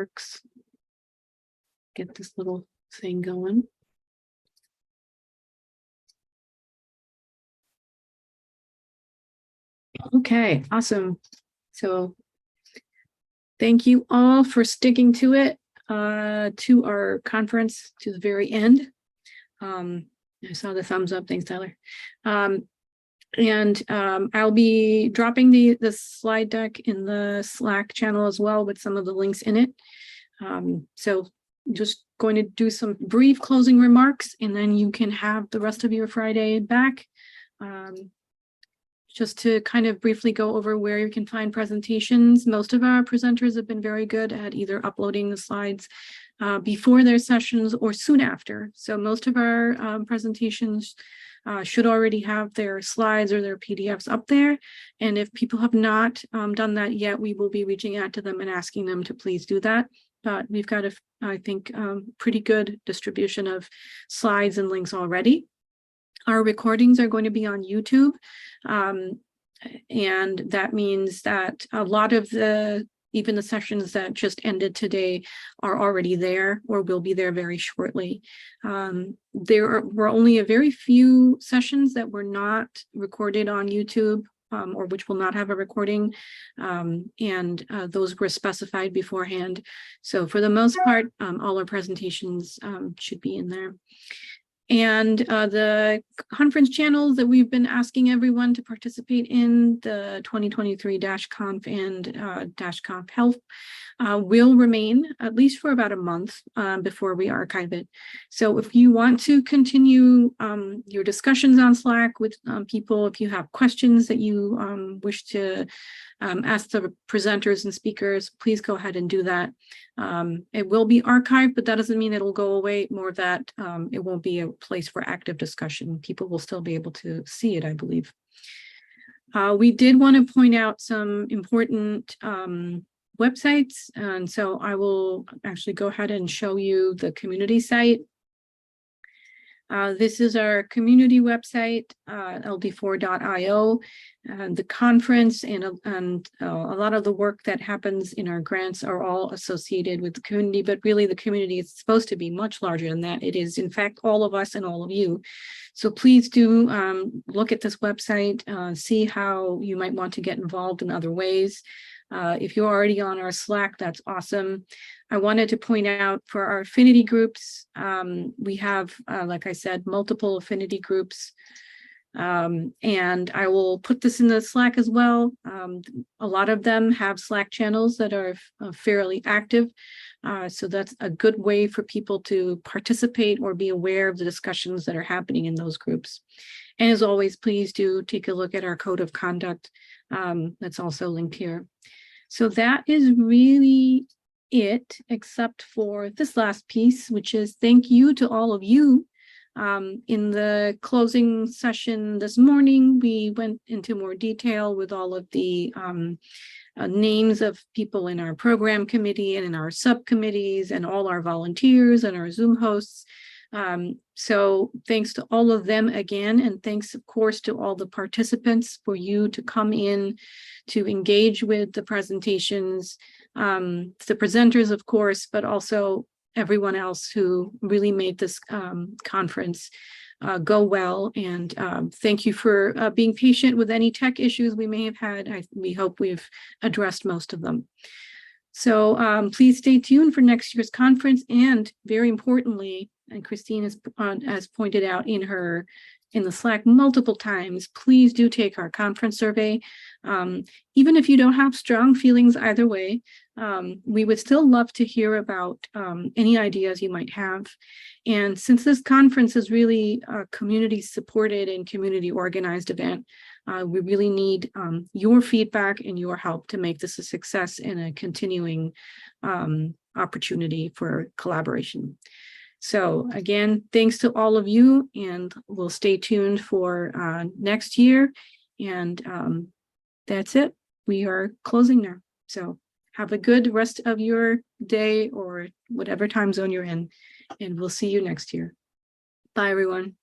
works. Get this little thing going. Okay, awesome. So thank you all for sticking to it, to our conference to the very end. I saw the thumbs up. Thanks, Tyler. I'll be dropping the slide deck in the Slack channel as well with some of the links in it. So just going to do some brief closing remarks, and then you can have the rest of your Friday back. Just to kind of briefly go over where you can find presentations. Most of our presenters have been very good at either uploading the slides before their sessions or soon after. So most of our presentations should already have their slides or their PDFs up there. And if people have not done that yet, we will be reaching out to them and asking them to please do that. But we've got, I think, pretty good distribution of slides and links already. Our recordings are going to be on YouTube. And that means that a lot of even the sessions that just ended today are already there or will be there very shortly. There were only a very few sessions that were not recorded on YouTube, or which will not have a recording, and those were specified beforehand. So for the most part, all our presentations should be in there. And the conference channels that we've been asking everyone to participate in, the 2023 DashConf and DashConf Health, will remain at least for about a month before we archive it. So if you want to continue your discussions on Slack with people, if you have questions that you wish to ask the presenters and speakers, please go ahead and do that. It will be archived, but that doesn't mean it'll go away. More of that, it won't be a place for active discussion. People will still be able to see it, I believe. We did want to point out some important websites, and so I will actually go ahead and show you the community site. This is our community website, ld4.io. The conference and a lot of the work that happens in our grants are all associated with the community, but really the community is supposed to be much larger than that. It is, in fact, all of us and all of you. So please do look at this website, see how you might want to get involved in other ways. If you're already on our Slack, that's awesome. I wanted to point out for our affinity groups, we have, like I said, multiple affinity groups. And I will put this in the Slack as well. A lot of them have Slack channels that are fairly active. So that's a good way for people to participate or be aware of the discussions that are happening in those groups. And as always, please do take a look at our code of conduct. That's also linked here. So that is really it, except for this last piece, which is thank you to all of you. In the closing session this morning, we went into more detail with all of the names of people in our program committee and in our subcommittees and all our volunteers and our Zoom hosts. So thanks to all of them again, and thanks, of course, to all the participants for you to come in to engage with the presentations, the presenters, of course, but also everyone else who really made this conference go well. And thank you for being patient with any tech issues we may have had. We hope we've addressed most of them. So please stay tuned for next year's conference. And very importantly, and Christine has pointed out in the Slack multiple times, please do take our conference survey. Even if you don't have strong feelings either way, we would still love to hear about any ideas you might have. And since this conference is really a community supported and community organized event, we really need your feedback and your help to make this a success and a continuing opportunity for collaboration. So again, thanks to all of you, and we'll stay tuned for next year. And that's it. We are closing now. So have a good rest of your day or whatever time zone you're in, and we'll see you next year. Bye, everyone.